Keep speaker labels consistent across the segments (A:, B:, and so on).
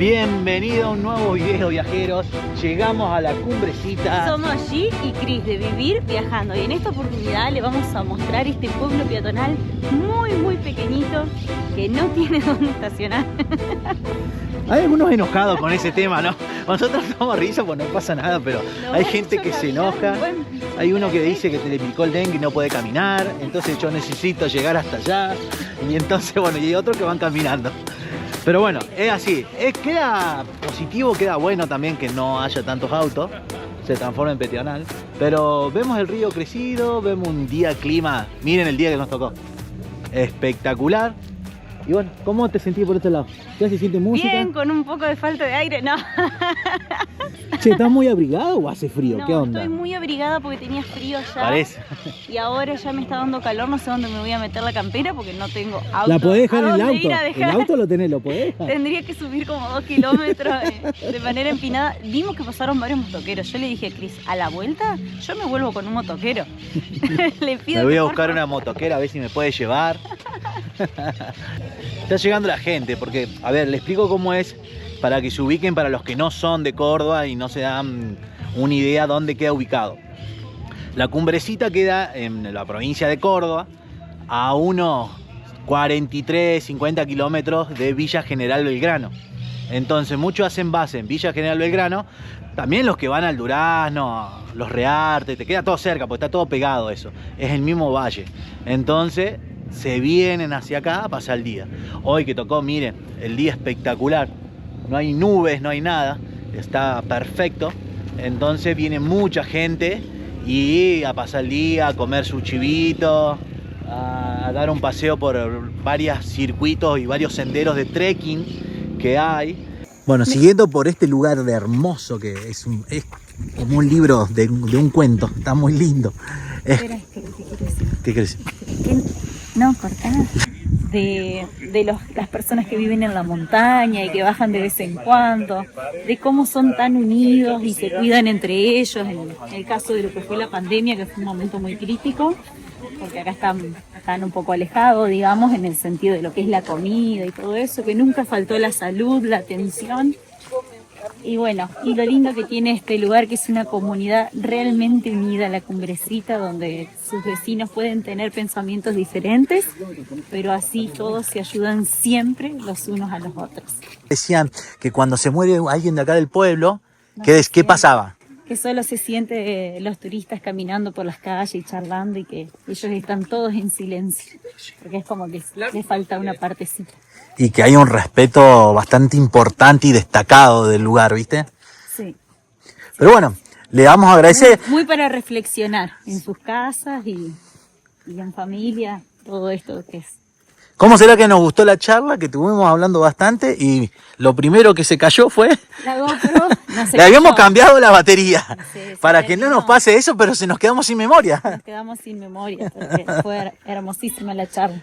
A: Bienvenido a un nuevo video, viajeros. Llegamos a la cumbrecita.
B: Somos G y Cris de Vivir Viajando, y en esta oportunidad le vamos a mostrar este pueblo peatonal muy pequeñito que no tiene dónde estacionar.
A: Hay algunos enojados con ese tema, ¿no? Nosotros damos risa porque no pasa nada, pero hay gente que se enoja. Hay uno que dice que te le picó el dengue y no puede caminar, entonces yo necesito llegar hasta allá. Y entonces, bueno, y hay otros que van caminando. Pero bueno, es así. Queda positivo, queda bueno también que no haya tantos autos, se transforma en peatonal. Pero vemos el río crecido, vemos un día clima, miren el día que nos tocó, espectacular. Y bueno, ¿cómo te sentís por este lado? ¿Ya se siente música?
B: Bien, con un poco de falta de aire, no.
A: Che, ¿estás muy abrigado o hace frío?
B: No,
A: ¿qué onda?
B: Estoy muy abrigada porque tenía frío ya.
A: Parece.
B: Y ahora ya me está dando calor, no sé dónde me voy a meter la campera porque no tengo auto.
A: ¿La podés dejar en el
B: ¿A dónde ir
A: auto?
B: a dejar?
A: ¿El auto lo tenés? ¿Lo podés dejar?
B: Tendría que subir como 2 kilómetros de manera empinada. Vimos que pasaron varios motoqueros. Yo le dije a Cris, a la vuelta yo me vuelvo con un motoquero. Le pido
A: Me voy
B: que
A: a
B: por
A: buscar
B: favor.
A: una motoquera a ver si me puede llevar. Está llegando la gente porque, a ver, le explico cómo es para que se ubiquen para los que no son de Córdoba y no se dan una idea dónde queda ubicado. La cumbrecita queda en la provincia de Córdoba, a unos 43, 50 kilómetros de Villa General Belgrano. Entonces muchos hacen base en Villa General Belgrano, también los que van al Durazno, los Reartes, te queda todo cerca porque está todo pegado eso, es el mismo valle. Entonces se vienen hacia acá a pasar el día. Hoy que tocó, miren, el día espectacular, no hay nubes, no hay nada, está perfecto. Entonces viene mucha gente y a pasar el día, a comer su chivito, a dar un paseo por varios circuitos y varios senderos de trekking que hay. Bueno, siguiendo por este lugar de hermoso que es como un libro de un cuento, está muy lindo.
B: Espera, es que te quiero decir.
A: ¿Qué crees?
B: No, cortá. De las personas que viven en la montaña y que bajan de vez en cuando, de cómo son tan unidos y se cuidan entre ellos, en el caso de lo que fue la pandemia, que fue un momento muy crítico, porque acá están un poco alejados, digamos, en el sentido de lo que es la comida y todo eso, que nunca faltó la salud, la atención. Y bueno, y lo lindo que tiene este lugar, que es una comunidad realmente unida, la cumbrecita, donde sus vecinos pueden tener pensamientos diferentes, pero así todos se ayudan siempre los unos a los otros.
A: Decían que cuando se muere alguien de acá del pueblo, ¿qué pasaba?
B: Que solo se siente los turistas caminando por las calles y charlando, y que ellos están todos en silencio, porque es como que les falta una partecita.
A: Y que hay un respeto bastante importante y destacado del lugar, ¿viste?
B: Sí.
A: Pero bueno, le vamos a agradecer.
B: Muy para reflexionar en sus casas y en familia, todo esto que es.
A: ¿Cómo será que nos gustó la charla? Que estuvimos hablando bastante y lo primero que se cayó fue...
B: La GoPro no se
A: Le habíamos
B: cayó.
A: cambiado la batería
B: Se
A: para que no nos pase eso, pero se nos quedamos sin memoria.
B: Nos quedamos sin memoria, porque fue hermosísima la charla.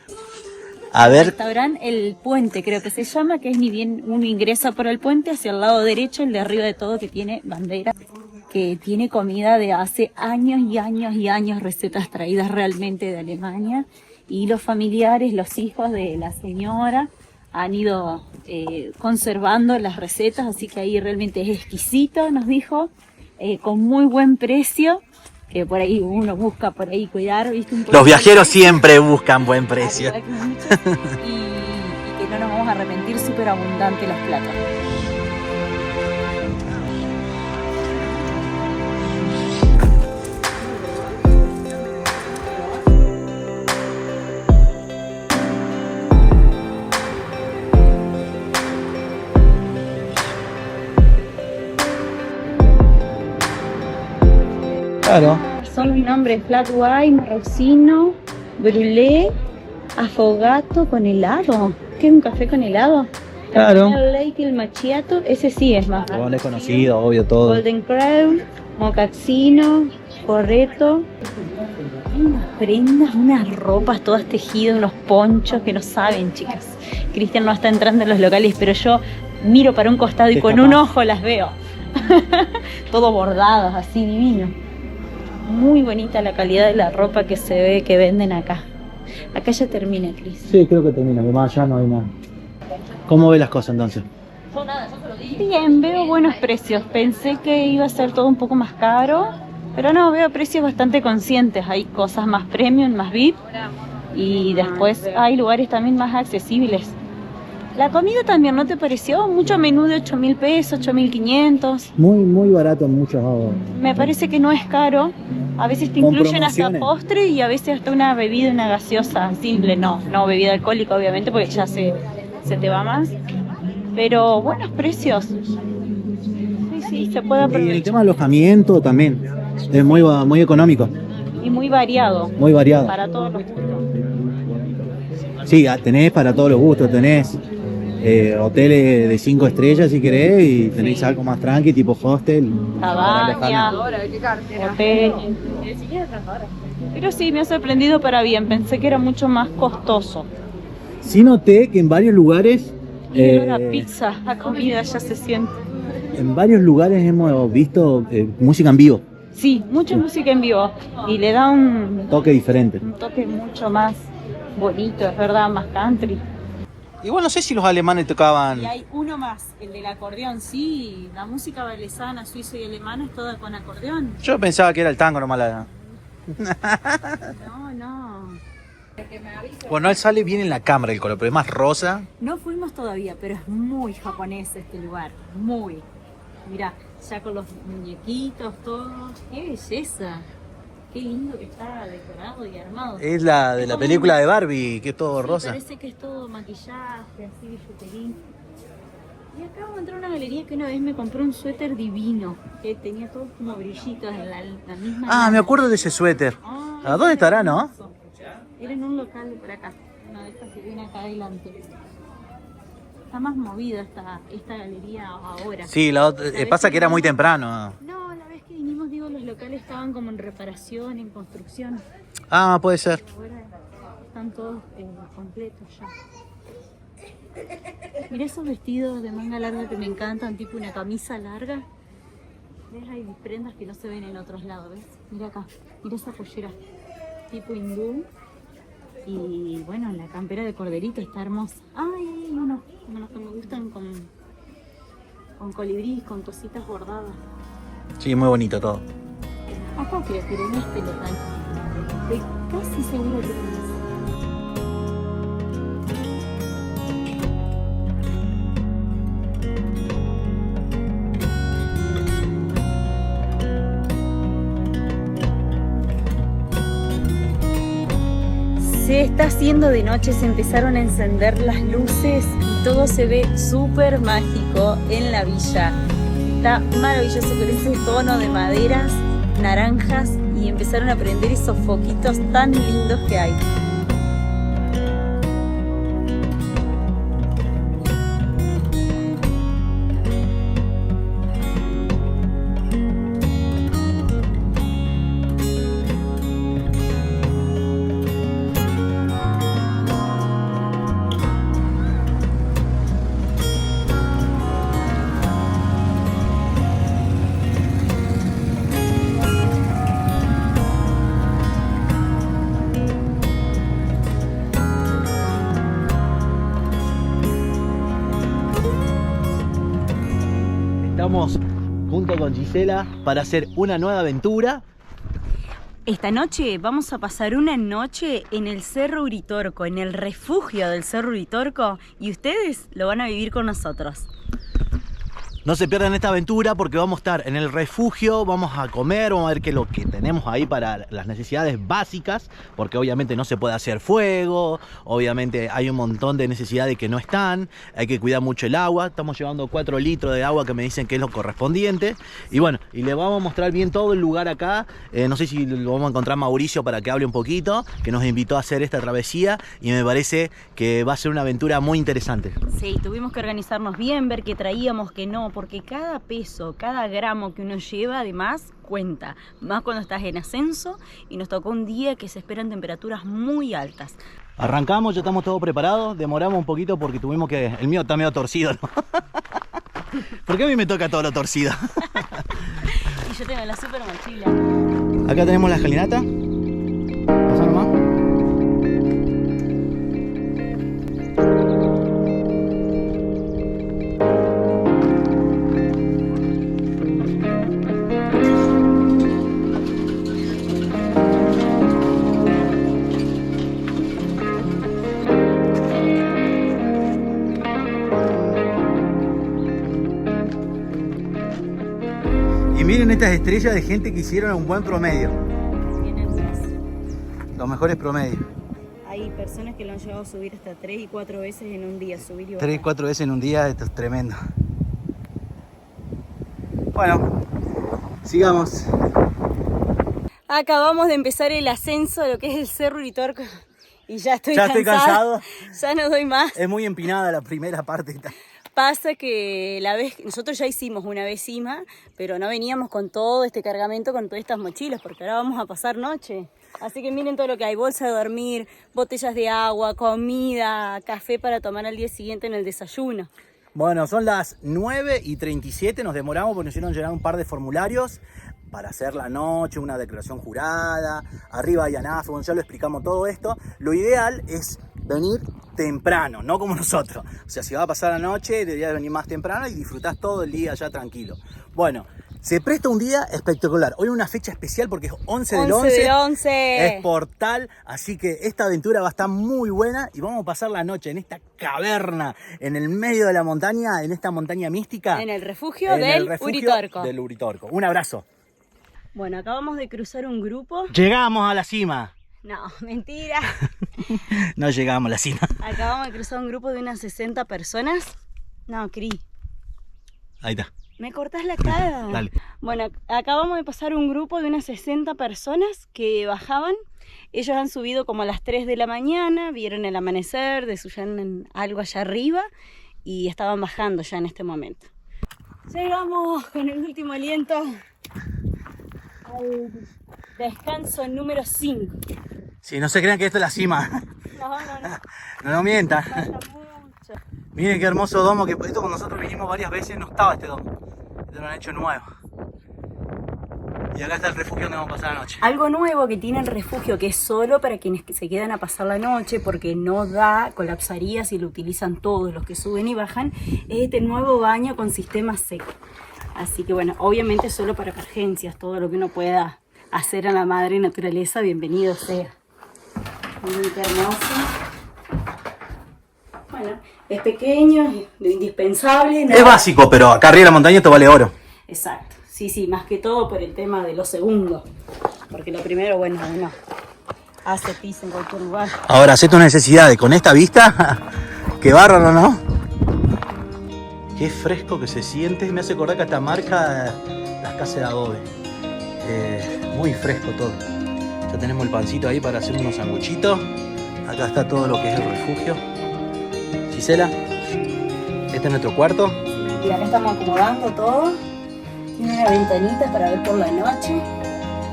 A: A
B: El
A: ver,
B: restaurante El Puente, creo que se llama, que es ni bien uno ingresa por el puente, hacia el lado derecho, el de arriba de todo, que tiene bandera, que tiene comida de hace años y años y años, recetas traídas realmente de Alemania, y los familiares, los hijos de la señora han ido conservando las recetas, así que ahí realmente es exquisito, nos dijo, con muy buen precio, que por ahí uno busca por ahí cuidar, ¿viste?
A: los viajeros siempre buscan buen precio.
B: Y que no nos vamos a arrepentir, súper abundante las platas.
A: Claro.
B: Son los nombres flat white, rosino, brûlée, affogato con helado. ¿Qué es un café con helado?
A: Claro.
B: El Lake, el macchiato, ese sí es más.
A: Bueno, es conocido, obvio, todo.
B: Golden Crown, mocaccino, corretto. Hay unas prendas, unas ropas todas tejidas, unos ponchos que no saben, chicas. Cristian no está entrando en los locales, pero yo miro para un costado y
A: Te
B: con
A: escapás.
B: un ojo las veo. Todo bordados, así divino. Muy bonita la calidad de la ropa que se ve que venden acá. Acá ya termina, Cris.
A: Sí, creo que termina, que más allá no hay nada. ¿Cómo ve las cosas entonces?
B: Bien, veo buenos precios. Pensé que iba a ser todo un poco más caro, pero no, veo precios bastante conscientes. Hay cosas más premium, más VIP, y después hay lugares también más accesibles. La comida también, ¿no te pareció? Mucho menú de 8.000 pesos, 8.500.
C: Muy barato en muchos.
B: Me parece que no es caro. A veces te
C: Con
B: incluyen hasta
C: promociones.
B: postre y a veces hasta una bebida, una gaseosa simple. No bebida alcohólica, obviamente, porque ya se te va más. Pero buenos precios. Sí, se puede
C: Y el
B: aprovechar.
C: tema de alojamiento también es muy económico,
B: Y muy variado.
C: muy variado.
B: Para todos los gustos.
C: Sí, tenés para todos los gustos, tenés hoteles de 5 estrellas si querés, y tenés algo más tranqui, tipo hostel. para
B: Cabaña, hotel. Pero sí, me ha sorprendido para bien. Pensé que era mucho más costoso.
C: Sí noté que en varios lugares,
B: Y la pizza, la comida ya se siente.
C: hemos visto música en vivo,
B: Sí, mucha música en vivo. Y le da un
C: toque diferente.
B: toque mucho más bonito, es verdad, más country.
A: Igual no sé si los alemanes tocaban.
B: Y hay uno más, el del acordeón, sí. La música valesana, suiza y alemana es toda con acordeón.
A: Yo pensaba que era el tango nomás.
B: No.
A: Bueno, él sale bien en la cámara el color, pero es más rosa.
B: No fuimos todavía, pero es muy japonés este lugar, muy. Mirá, ya con los muñequitos, todos. ¡Qué belleza! Qué lindo que está decorado y armado.
A: Es la de la película de Barbie, que es todo
B: Sí,
A: rosa.
B: parece que es todo maquillaje, así, billutería. Y acá vamos a entrar a una galería que una vez me compró un suéter divino, que tenía todos como brillitos en la misma
A: Ah,
B: lana.
A: me acuerdo de ese suéter.
B: Ah,
A: ¿A dónde estará, no?
B: hermoso. Era en un local de por acá, una de estas que viene acá adelante. Está más movida esta galería ahora.
A: Sí, pasa que era muy temprano.
B: No, la vez que vinimos, digo, los locales estaban como en reparación, en construcción.
A: Ah, puede ser.
B: Ahora están todos completos ya. Mirá esos vestidos de manga larga que me encantan, tipo una camisa larga. ¿Ves? Hay prendas que no se ven en otros lados, ¿ves? Mira acá, mira esa pollera, tipo hindú. Y bueno, la campera de corderito está hermosa. Ay, hay unos como los que me gustan con colibríes, con cositas bordadas.
A: Sí, muy bonito todo.
B: Acá creo que en este local. Estoy casi seguro que tenés. Se está haciendo de noche, se empezaron a encender las luces y todo se ve súper mágico en la villa. Está maravilloso con ese tono de maderas, naranjas, y empezaron a prender esos foquitos tan lindos que hay.
A: Estamos junto con Gisela para hacer una nueva aventura.
B: Esta noche vamos a pasar una noche en el Cerro Uritorco, en el refugio del Cerro Uritorco, y ustedes lo van a vivir con nosotros.
A: No se pierdan esta aventura porque vamos a estar en el refugio, vamos a comer, vamos a ver qué es lo que tenemos ahí para las necesidades básicas, porque obviamente no se puede hacer fuego, obviamente hay un montón de necesidades que no están, hay que cuidar mucho el agua, estamos llevando 4 litros de agua que me dicen que es lo correspondiente, y bueno, y les vamos a mostrar bien todo el lugar acá, no sé si lo vamos a encontrar Mauricio para que hable un poquito, que nos invitó a hacer esta travesía, y me parece que va a ser una aventura muy interesante.
B: Sí, tuvimos que organizarnos bien, ver qué traíamos, qué no, porque cada peso, cada gramo que uno lleva además cuenta, más cuando estás en ascenso, y nos tocó un día que se esperan temperaturas muy altas.
A: Arrancamos, ya estamos todos preparados, demoramos un poquito porque tuvimos que... El mío está medio torcido, ¿no? ¿Por qué a mí me toca todo lo torcido?
B: Y yo tengo la super mochila.
A: Acá tenemos la escalinata. Pasá nomás.
C: miren estas estrellas de gente que hicieron un buen promedio.
B: Tienen más.
C: Los mejores promedios.
B: Hay personas que lo han llegado a subir hasta 3 y 4 veces en un día, subir y bajar.
C: 3, 4 veces en un día, esto es tremendo. Bueno, sigamos.
B: Acabamos de empezar el ascenso a lo que es el Cerro Uritorco y ya estoy
C: cansado.
B: Ya no doy más.
C: Es muy empinada la primera parte.
B: Pasa que nosotros ya hicimos una vez cima, pero no veníamos con todo este cargamento, con todas estas mochilas, porque ahora vamos a pasar noche. Así que miren todo lo que hay: bolsa de dormir, botellas de agua, comida, café para tomar al día siguiente en el desayuno.
C: Bueno, son las 9:37, nos demoramos porque nos hicieron llenar un par de formularios para hacer la noche, una declaración jurada, arriba hay ANAF, bueno, ya lo explicamos todo esto. Lo ideal es venir temprano, no como nosotros. O sea, si va a pasar la noche, deberías venir más temprano y disfrutás todo el día ya tranquilo. Bueno, se presta un día espectacular. Hoy es una fecha especial porque es 11 del 11. Es portal, así que esta aventura va a estar muy buena y vamos a pasar la noche en esta caverna, en el medio de la montaña, en esta montaña mística.
B: En el refugio del
C: Uritorco. Un abrazo.
B: Bueno, acabamos de cruzar un grupo.
C: Llegamos a la cima.
B: No, mentira.
C: No llegamos a la cima.
B: Acabamos de cruzar un grupo de unas 60 personas. No, Cris.
C: Ahí está.
B: ¿Me cortás la cara?
C: Dale.
B: Bueno, acabamos de pasar un grupo de unas 60 personas que bajaban. Ellos han subido como a las 3 de la mañana, vieron el amanecer, desuyan algo allá arriba y estaban bajando ya en este momento. Llegamos con el último aliento al descanso número 5.
C: Sí, no se crean que esto es la cima.
B: No.
C: No mientan.
B: Falta mucho.
C: Miren qué hermoso domo, que esto cuando nosotros vinimos varias veces no estaba este domo. Este lo han hecho nuevo. Y acá está el refugio donde vamos a pasar la noche.
B: Algo nuevo que tiene el refugio, que es solo para quienes se quedan a pasar la noche, porque no da, colapsaría si lo utilizan todos los que suben y bajan, es este nuevo baño con sistema seco. Así que bueno, obviamente solo para emergencias, todo lo que uno pueda hacer a la madre naturaleza, bienvenido sea. Miren qué hermoso. Bueno, es pequeño, es lo indispensable, ¿no?
C: Es básico, pero acá arriba de la montaña esto vale oro.
B: Exacto, sí, más que todo por el tema de los segundos. Porque lo primero, bueno, uno hace pis en cualquier lugar.
C: Ahora, hacé tus necesidades con esta vista. Qué bárbaro, ¿no? Qué fresco que se siente. Me hace acordar que hasta marca las casas de adobe. Muy fresco todo. Ya tenemos el pancito ahí para hacer unos sanguchitos. Acá está todo lo que es el refugio. Gisela, este es nuestro cuarto.
B: Y acá estamos acomodando todo. Tiene una ventanita para ver por la noche.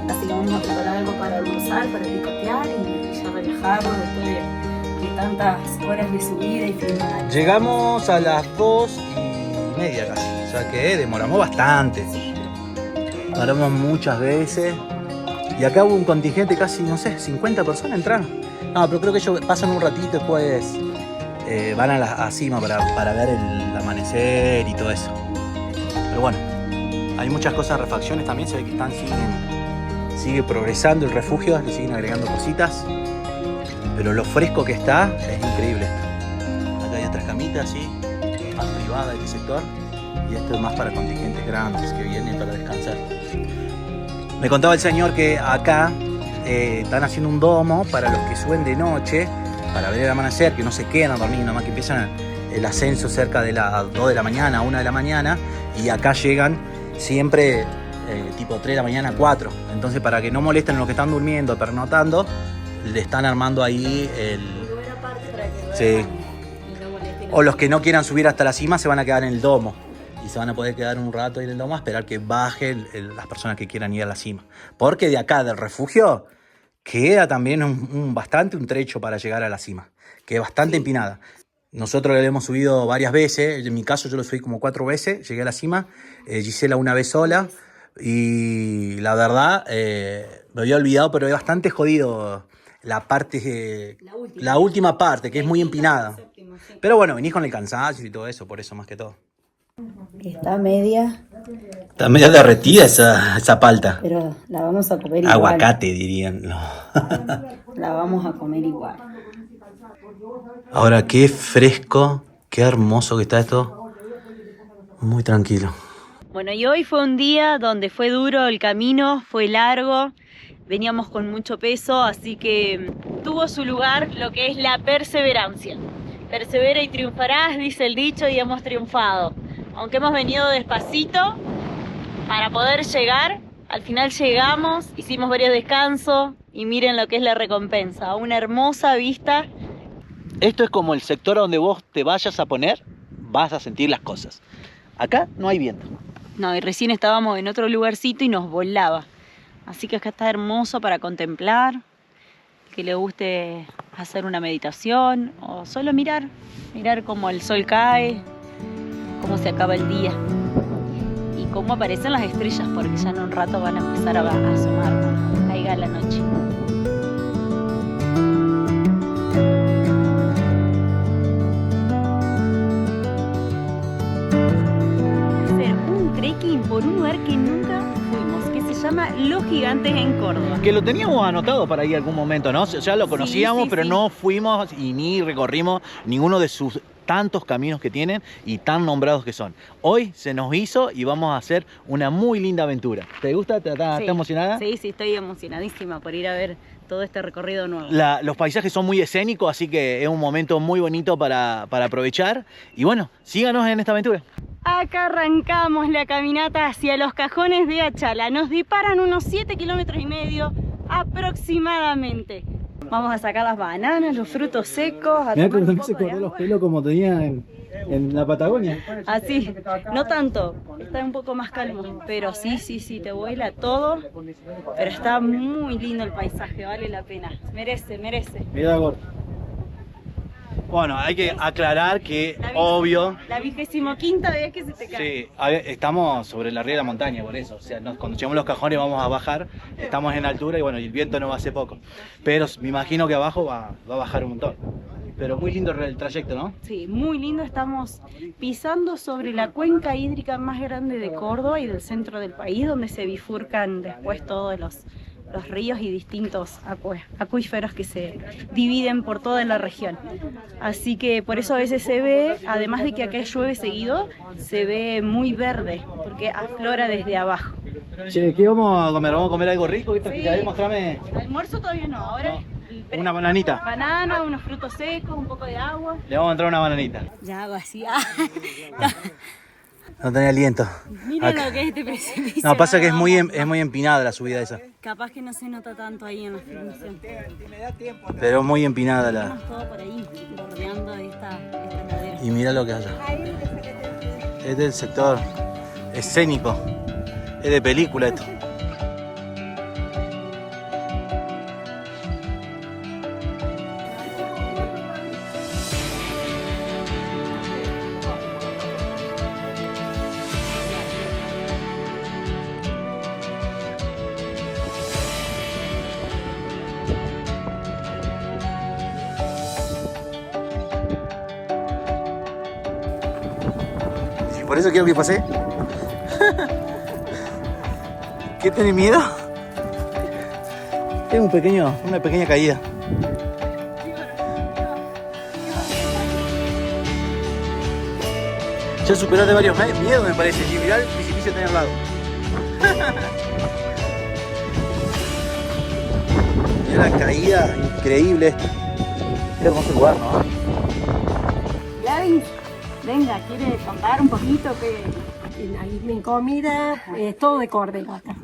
B: Así que vamos a preparar algo para almorzar, para picotear y ya relajarnos después de tantas horas de subida y filmar.
C: Llegamos a las 2:30 casi. O sea que demoramos bastante.
B: Sí.
C: Paramos muchas veces. Y acá hubo un contingente casi, no sé, 50 personas entraron. No, pero creo que ellos pasan un ratito y después van a la cima para ver el amanecer y todo eso. Pero bueno, hay muchas cosas, refacciones también, se ve que sigue progresando el refugio, le siguen agregando cositas. Pero lo fresco que está es increíble esto. Acá hay otras camitas, sí, más privadas de este sector. Y esto es más para contingentes grandes que vienen para descansar. Me contaba el señor que acá están haciendo un domo para los que suben de noche, para ver el amanecer, que no se quedan a dormir, nada más que empiezan el ascenso cerca de las 2 de la mañana, 1 de la mañana, y acá llegan siempre tipo 3 de la mañana, 4. Entonces, para que no molesten a los que están durmiendo, pernotando, le están armando ahí el... Sí. O los que no quieran subir hasta la cima se van a quedar en el domo. Y se van a poder quedar un rato ahí en el domo a esperar que bajen las personas que quieran ir a la cima. Porque de acá, del refugio, queda también un trecho para llegar a la cima. Que es bastante empinada. Nosotros lo hemos subido varias veces. En mi caso yo lo subí como 4 veces. Llegué a la cima. Gisela una vez sola. Y la verdad, me había olvidado, pero es bastante jodido la parte... La última parte, que es muy empinada. Pero bueno, venís con el cansancio y todo eso, por eso más que todo.
B: Está media.
C: Está medio derretida esa palta.
B: Pero la vamos a comer igual.
C: Aguacate, dirían. No.
B: La vamos a comer igual.
C: Ahora, qué fresco, qué hermoso que está esto. Muy tranquilo.
B: Bueno, y hoy fue un día donde fue duro el camino, fue largo, veníamos con mucho peso, así que tuvo su lugar lo que es la perseverancia. Persevera y triunfarás, dice el dicho, y hemos triunfado. Aunque hemos venido despacito para poder llegar, al final llegamos, hicimos varios descansos y miren lo que es la recompensa, una hermosa vista.
A: Esto es como el sector donde vos te vayas a poner, vas a sentir las cosas. Acá no hay viento.
B: No, y recién estábamos en otro lugarcito y nos volaba. Así que acá está hermoso para contemplar, que le guste hacer una meditación o solo mirar cómo el sol cae, cómo se acaba el día y cómo aparecen las estrellas, porque ya en un rato van a empezar a asomar cuando caiga la noche. Por un lugar que nunca fuimos, que se llama Los Gigantes en Córdoba.
A: Que lo teníamos anotado para ir algún momento, ¿no? Ya lo conocíamos,
B: sí,
A: pero
B: sí.
A: no fuimos y ni recorrimos ninguno de sus tantos caminos que tienen y tan nombrados que son. Hoy se nos hizo y vamos a hacer una muy linda aventura. ¿Te gusta? ¿Estás emocionada?
B: Sí, estoy emocionadísima por ir a ver todo este recorrido nuevo.
A: Los paisajes son muy escénicos, así que es un momento muy bonito para aprovechar. Y bueno, síganos en esta aventura.
B: Acá arrancamos la caminata hacia los cajones de Achala. Nos disparan unos 7,5 kilómetros aproximadamente. Vamos a sacar las bananas, los frutos secos.
C: Mirá que no se cortó los pelos como tenía en la Patagonia.
B: Así, no tanto, está un poco más calmo, pero sí, te vuela todo. Pero está muy lindo el paisaje, vale la pena, merece.
C: Mirá, Gordo.
A: Bueno, hay que aclarar que, obvio...
B: La 25ª vez que se te cae.
A: Sí, estamos sobre la ría de la montaña, por eso. O sea, cuando llegamos los cajones vamos a bajar, estamos en altura y bueno, el viento no va a ser poco. Pero me imagino que abajo va a bajar un montón. Pero muy lindo el trayecto, ¿no?
B: Sí, muy lindo. Estamos pisando sobre la cuenca hídrica más grande de Córdoba y del centro del país, donde se bifurcan después todos los ríos y distintos acuíferos que se dividen por toda la región. Así que por eso a veces se ve, además de que acá llueve seguido, se ve muy verde, porque aflora desde abajo.
A: Che, ¿qué vamos a comer? ¿Vamos a comer algo rico?
B: Sí.
A: A ver, mostrame.
B: Almuerzo todavía no, ahora
A: Una bananita.
B: banana, unos frutos secos, un poco de agua.
A: Le vamos a entrar una bananita.
B: Ya vacía.
C: No tenía aliento.
B: Miren lo que es este precipicio.
C: No, pasa que es muy empinada la subida esa.
B: Capaz que no se nota tanto ahí en la filmación.
C: Pero muy empinada la...
B: Estamos todo por ahí, bordeando esta ladera.
C: Y mira lo que hay allá. Es del sector escénico. Es de película esto. Por eso quiero que pase. ¿Qué tenés miedo? Es una pequeña caída. Ya superaste varios miedos, me parece. Y mirá el precipicio que tenés al lado. Mira la caída increíble esta. Mira cómo es el lugar, ¿no?
B: Gladys, venga, ¿quiere contar un poquito qué?
D: Mi comida es todo de cordero acá.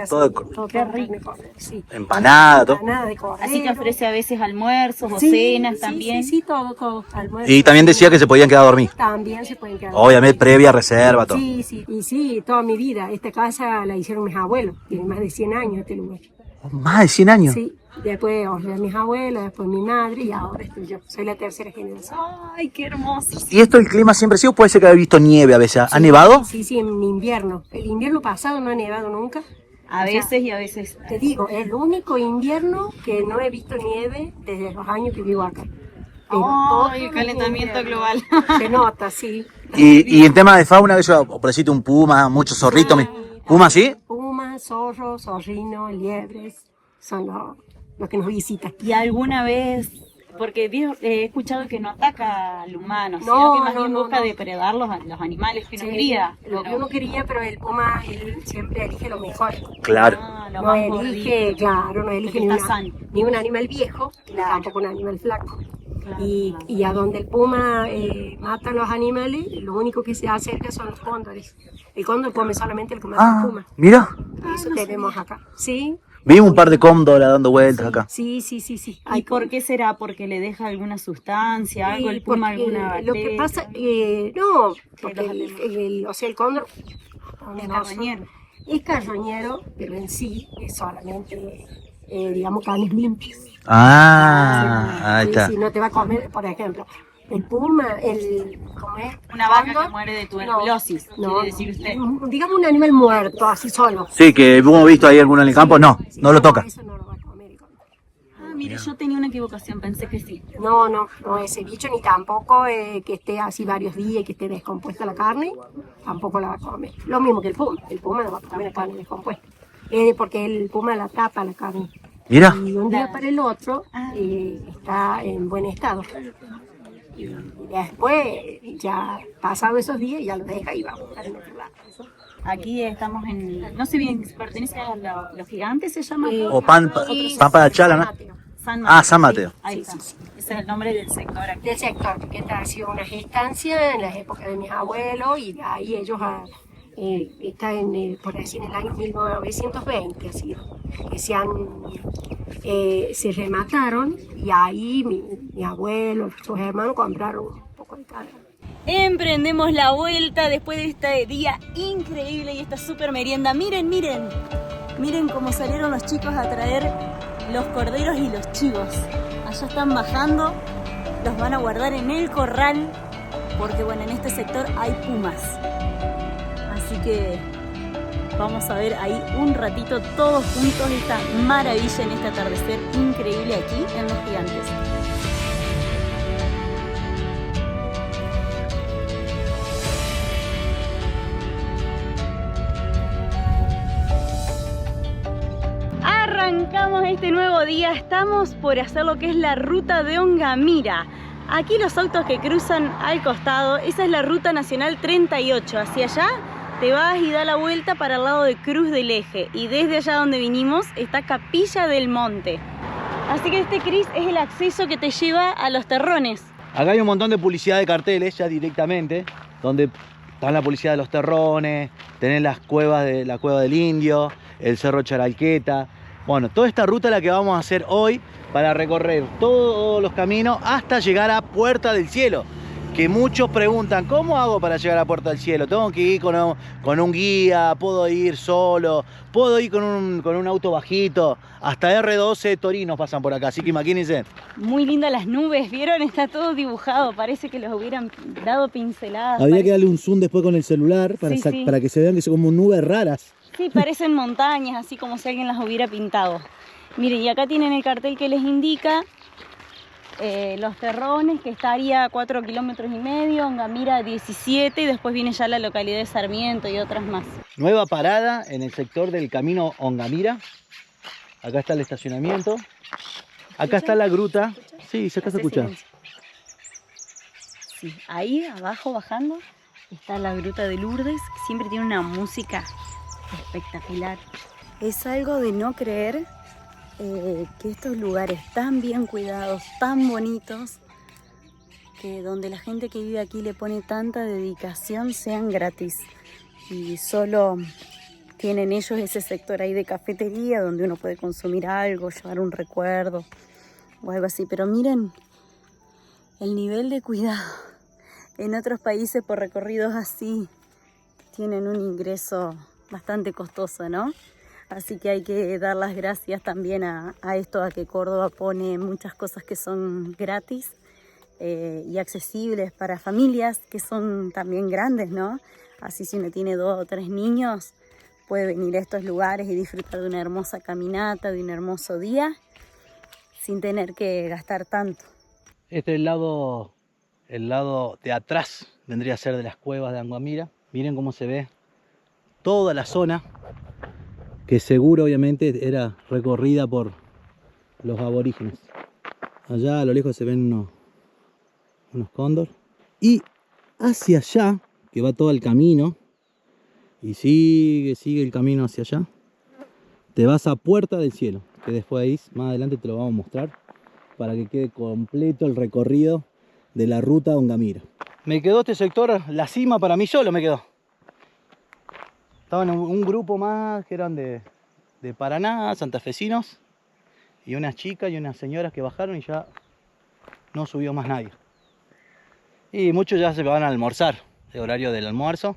C: Todo de cordero.
D: Todo qué rico de cordero, sí.
C: Empanada, todo.
D: Empanada de cordero.
B: Así que ofrece a veces almuerzos o
D: Sí,
B: cenas
D: sí,
B: también.
D: Sí, todo. Almuerzo.
C: Y también decía que se podían quedar a dormir.
D: También se pueden quedar.
C: Obviamente previa reserva, todo.
D: Sí, sí. Y sí, toda mi vida. Esta casa la hicieron mis abuelos. Tienen más de 100 años este lugar.
C: Más de 100 años.
D: Sí. Después mis abuelos, después mi madre y ahora estoy yo. Soy la tercera generación.
B: Ay, qué hermoso.
C: ¿Y esto el clima siempre ha sido? Puede ser que haya visto nieve a veces. ¿Ha nevado?
D: Sí, en invierno. El invierno pasado no ha nevado nunca.
B: A veces y a veces.
D: Te digo, es el único invierno que no he visto nieve desde los años que vivo acá.
B: Ay, el calentamiento global.
D: Se nota, sí.
C: Y en tema de fauna, eso, ofreciste un puma, muchos zorritos. ¿Puma sí?
D: Pumas, zorros, zorrinos, liebres, son los que nos visitan.
B: ¿Y alguna vez Porque he escuchado que no ataca al humano,
D: No,
B: sino que más
D: no,
B: bien
D: no,
B: busca
D: no.
B: depredar los animales que uno
D: Sí,
B: cría.
D: lo que
B: pero-
D: uno quería, pero el puma él siempre elige lo mejor.
C: Claro.
B: Lo
D: No
B: más
D: elige,
B: gordito,
D: claro, no elige
B: que está sano.
D: ni un animal viejo, ni
B: Claro.
D: tampoco un animal flaco.
B: Claro.
D: Y a donde el puma mata a los animales, lo único que se acerca son los cóndores. El cóndor come solamente el que mata al puma.
C: Mira,
D: Eso tenemos acá. Sí,
C: vimos un par de cóndoras dando vueltas acá.
D: sí.
B: ¿Y
D: Hay
B: por qué será? ¿Porque le deja alguna sustancia, algo, el puma,
D: porque
B: alguna bacteria?
D: lo que pasa, no, porque
B: los
D: o sea, el cóndor
B: Es
D: no,
B: carroñero.
D: es carroñero, pero en sí es solamente, digamos, carnes limpias.
C: Ahí
D: Sí,
C: está.
D: sí, no te va a comer, por ejemplo, el puma, ¿cómo es?
B: Una vaca
D: Cóndor,
B: que muere de tuberculosis,
D: no,
B: quiere decir usted.
D: digamos un animal muerto, así solo.
C: Sí, que hemos visto ahí alguno en el campo, no lo toca.
D: Eso no lo va a comer el cóndor.
B: Ah, mire, yo tenía una equivocación, pensé que sí.
D: No ese bicho ni tampoco que esté así varios días y que esté descompuesta la carne, tampoco la va a comer. Lo mismo que el puma no va a comer la carne descompuesta, porque el puma la tapa la carne.
C: Mira,
D: Y de un día para el otro está en buen estado. Y después, ya pasado esos días, ya lo deja y va a buscar en otro lado.
B: Aquí estamos en, no sé bien, pertenece a los gigantes, se llama.
C: o Pampa de Chala, ¿no?
B: San
C: San Mateo.
B: Sí, ahí está. Ese es el nombre del sector aquí.
D: Del sector, porque esta ha sido una estancia en las épocas de mis abuelos y de ahí ellos está por decir, en el año 1920 ha sido, que se remataron y ahí mi abuelo, sus hermanos compraron un poco de carne.
B: Emprendemos la vuelta después de este día increíble y esta super merienda. Miren cómo salieron los chicos a traer los corderos y los chivos. Allá están bajando, los van a guardar en el corral porque bueno, en este sector hay pumas. Así que vamos a ver ahí un ratito todos juntos esta maravilla en este atardecer increíble aquí en Los Gigantes. Arrancamos este nuevo día, estamos por hacer lo que es la ruta de Ongamira. Aquí los autos que cruzan al costado, esa es la ruta nacional 38, hacia allá te vas y da la vuelta para el lado de Cruz del Eje y desde allá donde vinimos está Capilla del Monte. Así que este, Cris, es el acceso que te lleva a Los Terrones.
A: Acá hay un montón de publicidad de carteles ya directamente, donde están la publicidad de Los Terrones, tenés la cueva del Indio, el Cerro Charalqueta. Bueno, toda esta ruta es la que vamos a hacer hoy para recorrer todos los caminos hasta llegar a Puerta del Cielo. Que muchos preguntan, ¿cómo hago para llegar a Puerta del Cielo? ¿Tengo que ir con un guía? ¿Puedo ir solo? ¿Puedo ir con un auto bajito? Hasta R12 torinos pasan por acá, así que imagínense.
B: Muy lindas las nubes, ¿vieron? Está todo dibujado, parece que los hubieran dado pinceladas.
A: Habría que darle un zoom después con el celular para que se vean que son como nubes raras.
B: Sí, parecen montañas, así como si alguien las hubiera pintado. Miren, y acá tienen el cartel que les indica Los Terrones, que estaría a 4,5 kilómetros, Ongamira 17, y después viene ya la localidad de Sarmiento y otras más.
A: Nueva parada en el sector del camino Ongamira. Acá está el estacionamiento. Acá está la gruta. Sí, se está escuchando.
B: Sí, ahí abajo bajando está la gruta de Lourdes, que siempre tiene una música espectacular. Es algo de no creer que estos lugares tan bien cuidados, tan bonitos, que donde la gente que vive aquí le pone tanta dedicación, sean gratis. Y solo tienen ellos ese sector ahí de cafetería donde uno puede consumir algo, llevar un recuerdo o algo así. Pero miren el nivel de cuidado. En otros países por recorridos así tienen un ingreso bastante costoso, ¿no? Así que hay que dar las gracias también a esto, a que Córdoba pone muchas cosas que son gratis y accesibles para familias que son también grandes, ¿no? Así si uno tiene 2 o 3 niños, puede venir a estos lugares y disfrutar de una hermosa caminata, de un hermoso día, sin tener que gastar tanto.
A: Este es el lado de atrás, vendría a ser de las cuevas de Ongamira. Miren cómo se ve toda la zona, que seguro obviamente era recorrida por los aborígenes.
C: Allá a lo lejos se ven unos cóndor. Y hacia allá, que va todo el camino, y sigue el camino hacia allá, te vas a Puerta del Cielo, que después más adelante te lo vamos a mostrar para que quede completo el recorrido de la ruta Ongamira. Me quedó este sector, la cima para mí solo me quedó. Estaban un grupo más que eran de Paraná, santafesinos, y unas chicas y unas señoras que bajaron y ya no subió más nadie. Y muchos ya se van a almorzar, el horario del almuerzo,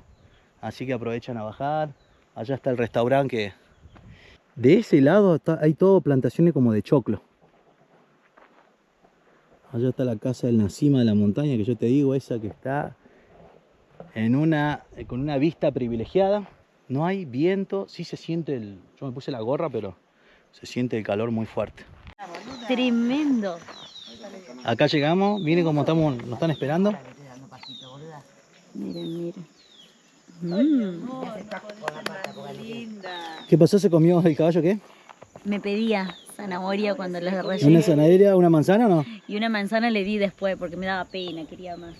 C: así que aprovechan a bajar. Allá está el restaurante que... De ese lado hay todo plantaciones como de choclo. Allá está la casa en la cima de la montaña que yo te digo, esa que está con una vista privilegiada. No hay viento, sí se siente yo me puse la gorra, pero se siente el calor muy fuerte.
B: Tremendo.
C: Acá llegamos, miren cómo nos están esperando.
B: Miren. Linda.
C: ¿Qué pasó? ¿Se comió el caballo qué?
B: Me pedía zanahoria cuando les relleno.
C: ¿Una zanahoria, una manzana o no?
B: Y una manzana le di después porque me daba pena, quería más.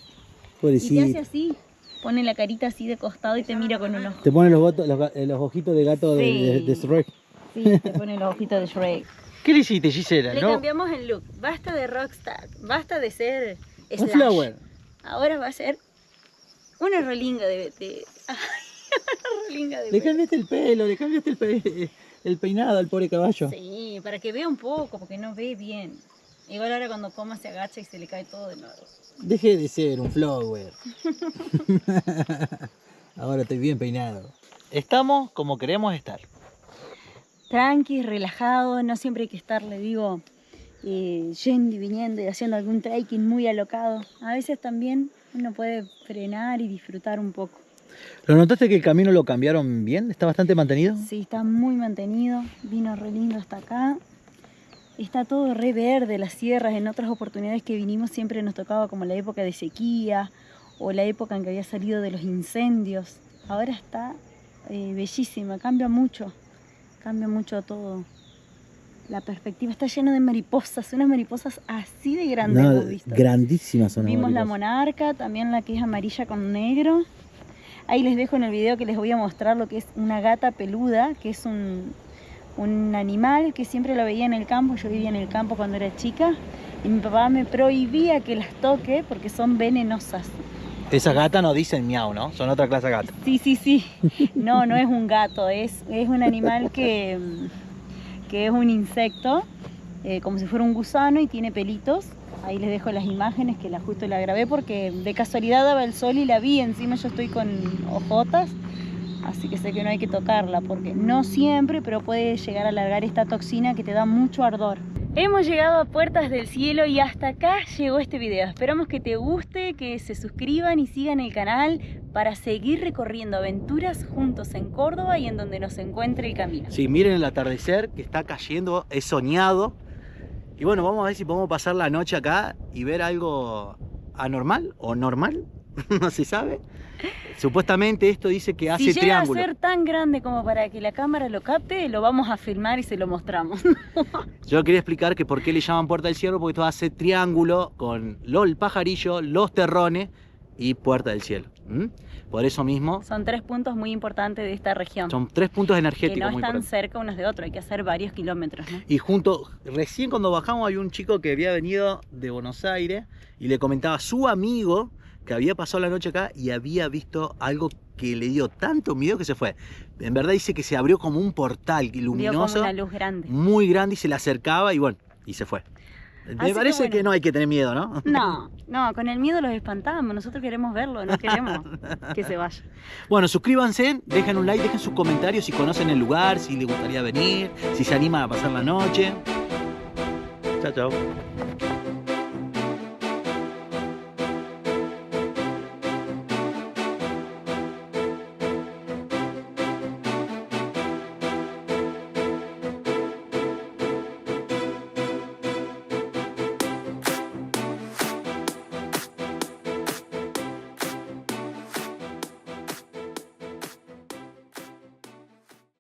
C: Pobrecito.
B: Y te hace así, pone la carita así de costado y te mira con un ojo.
C: Te pone los ojitos de gato
B: Sí.
C: de Shrek.
B: Sí, te pone los ojitos de Shrek.
C: ¿Qué le hiciste, Gisela?
B: Le cambiamos el look. Basta de rockstar, basta de ser
C: Un
B: Slash.
C: flower.
B: Ahora va a ser una rolinga de... Ay, una rolinga de...
C: Le cambiaste el pelo, le cambiaste el peinado al pobre caballo.
B: Sí, para que vea un poco, porque no ve bien. Igual ahora cuando coma se agacha y se le cae todo de nuevo.
C: Deje de ser un flower. Ahora estoy bien peinado. Estamos como queremos estar.
B: Tranqui, relajado, no siempre hay que estar, le digo, yendo y viniendo y haciendo algún trekking muy alocado. A veces también uno puede frenar y disfrutar un poco.
C: ¿Lo notaste que el camino lo cambiaron bien? ¿Está bastante mantenido?
B: Sí, está muy mantenido, vino re lindo hasta acá. Está todo re verde, las sierras. En otras oportunidades que vinimos siempre nos tocaba como la época de sequía o la época en que había salido de los incendios. Ahora está bellísima, cambia mucho todo. La perspectiva está llena de mariposas, unas mariposas así de grandes
C: No,
B: hemos visto.
C: grandísimas son las
B: Vimos la
C: mariposas.
B: monarca, también la que es amarilla con negro. Ahí les dejo en el video que les voy a mostrar lo que es una gata peluda, que es un animal que siempre lo veía en el campo. Yo vivía en el campo cuando era chica y mi papá me prohibía que las toque porque son venenosas.
C: Esas gatas no dicen miau, ¿no? Son otra clase de gatas.
B: Sí. No es un gato, es un animal que es un insecto, como si fuera un gusano y tiene pelitos. Ahí les dejo las imágenes que justo la grabé porque de casualidad daba el sol y la vi. Encima yo estoy con ojotas, así que sé que no hay que tocarla porque no siempre, pero puede llegar a largar esta toxina que te da mucho ardor. Hemos llegado a Puertas del Cielo y hasta acá llegó este video. Esperamos que te guste, que se suscriban y sigan el canal para seguir recorriendo aventuras juntos en Córdoba y en donde nos encuentre el camino.
C: Sí, miren el atardecer que está cayendo, es soñado. Y bueno, vamos a ver si podemos pasar la noche acá y ver algo anormal o normal, no se sabe. Supuestamente esto dice que hace
B: si llega
C: triángulo.
B: a ser tan grande como para que la cámara lo capte, lo vamos a filmar y se lo mostramos.
C: Yo quería explicar que por qué le llaman Puerta del Cielo, porque esto hace triángulo con el pajarillo, los terrones y Puerta del Cielo. Por eso mismo
B: Son 3 puntos muy importantes de esta región.
C: son 3 puntos
B: Que
C: energéticos
B: no
C: muy
B: están
C: importantes.
B: cerca unos de otros, hay que hacer varios kilómetros, ¿no?
C: Y recién cuando bajamos había un chico que había venido de Buenos Aires y le comentaba a su amigo que había pasado la noche acá y había visto algo que le dio tanto miedo que se fue. En verdad dice que se abrió como un portal
B: Vio
C: luminoso,
B: como una luz grande.
C: muy grande, y se le acercaba y bueno, y se fue.
B: Así
C: Me
B: que
C: parece
B: bueno.
C: que no hay que tener miedo, ¿no?
B: No, con el miedo los espantamos. Nosotros queremos verlo, no queremos que se vaya.
C: Bueno, suscríbanse, dejen un like, dejen sus comentarios si conocen el lugar, si les gustaría venir, si se animan a pasar la noche. Chao, chao.